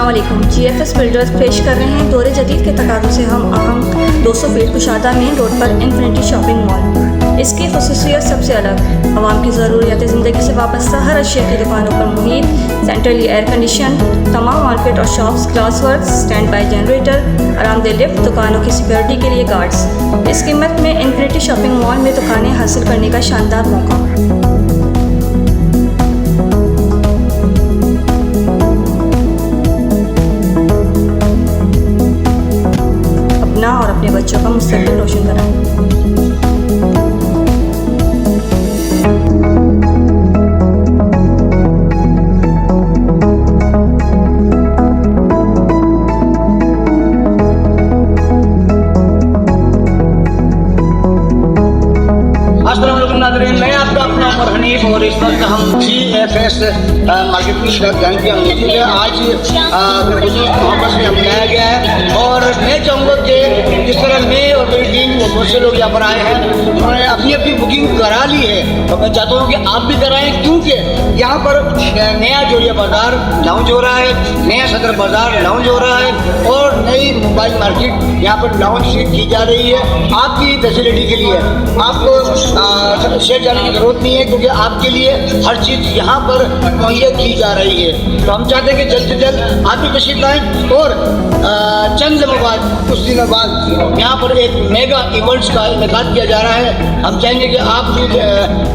अस्सलामुअलैकुम। GFS builders पेश कर रहे हैं दौरे जदीद के तकाज़ों से हम अहम 200 फीट कुशादा मेन रोड पर इन्फिनिटी शॉपिंग मॉल। इसकी खसूसियत सबसे अलग आवाम की ज़रूरियात ज़िंदगी से वाबस्ता हर अशिया की दुकानों पर मुहित, सेंट्रली एयर कंडीशन, तमाम मार्केट और shops, glass work, stand by generator, आरामदेह लिफ्ट, दुकानों की सिक्योरिटी के लिए गार्ड्स। इस कीमत में इन्फिनिटी शॉपिंग मॉल में दुकानें हासिल करने का शानदार मौका। और अपने बच्चों का मुस्तकबिल रोशन कराएं। मैं आपका अपना उमर हनीफ और इस वक्त हम GFS मार्केट की तरफ जाएंगे। आज मोहब्बत में बुलाया गया है और मैं चाहूँगा कि जिस तरह मैं और मेरी टीम और बहुत से लोग यहाँ पर आए हैं, उन्होंने अपनी अपनी बुकिंग करा ली है, तो मैं चाहता हूँ कि आप भी कराएं, क्योंकि यहाँ पर नया जोड़िया बाज़ार लॉन्च हो रहा है, नया सदर बाज़ार लॉन्च हो रहा है और नई मोबाइल मार्केट यहाँ पर लॉन्च की जा रही है। आपकी फैसिलिटी के लिए आपको शेयर जाने की ज़रूरत नहीं है, क्योंकि आपके लिए हर चीज़ यहाँ पर मुहैया की जा रही है। तो हम चाहते हैं कि जल्द से जल्द आप भी तशरीफ लाएँ और चंद दिनों बाद, कुछ दिनों बाद यहाँ पर एक मेगा इवेंट्स का इनेकाद किया जा रहा है। हम चाहेंगे कि आप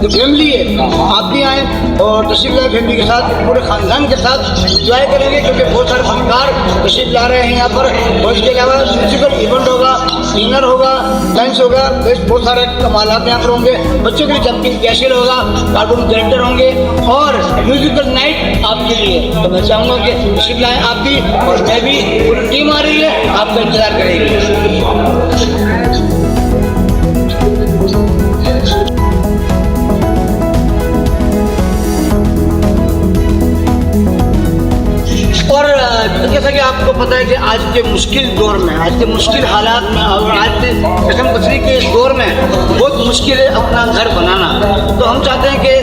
जो फैमिली है आप भी आएँ और तशरीफ लाएँ फैमिली के साथ, पूरे ख़ानदान के साथ इंजॉय करेंगे, क्योंकि बहुत सारे फनकार तशरीफ ला रहे हैं यहाँ पर। और इसके अलावा म्यूजिकल इवेंट होगा, डिनर होगा, लंच होगा, बहुत सारे कमालात यहाँ पर होंगे। बच्चों के लिए जंपिंग कैशल होगा, कार्टून कैरेक्टर होंगे और म्यूजिकल नाइट आपके लिए। तो मैं चाहूँगा कि तशरीफ लाएँ आप भी, और मैं भी, पूरी टीम आ रही है, आपका इंतजार करेंगे। और जैसा कि आपको पता है कि आज के मुश्किल दौर में, आज के मुश्किल हालात में और आज के कसम बसरी के इस दौर में बहुत मुश्किल है अपना घर बनाना। तो हम चाहते हैं कि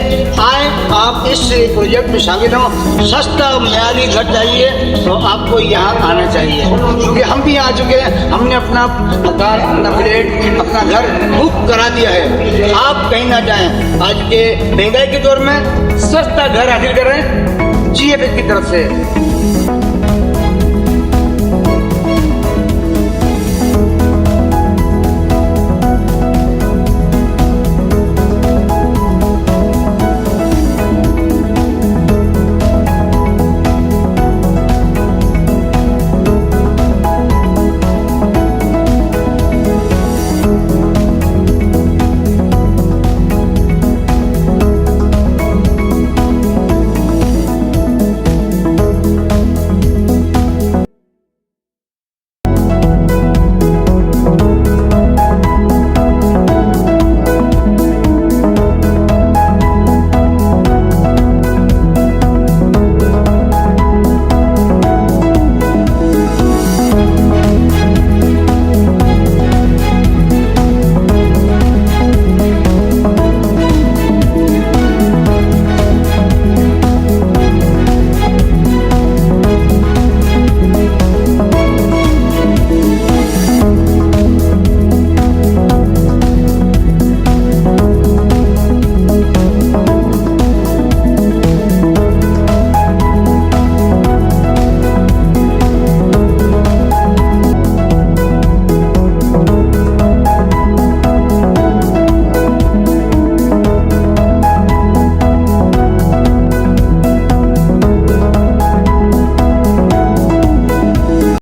आए आप इस प्रोजेक्ट में शामिल हों। सस्ता मियारी घर चाहिए तो आपको यहाँ आना चाहिए, क्योंकि हम भी आ चुके हैं, हमने अपना मकान, अपना फ्लैट, अपना घर बुक करा दिया है। आप कहीं ना जाएँ, आज के महंगाई के दौर में सस्ता घर हासिल करें GFS की तरफ से।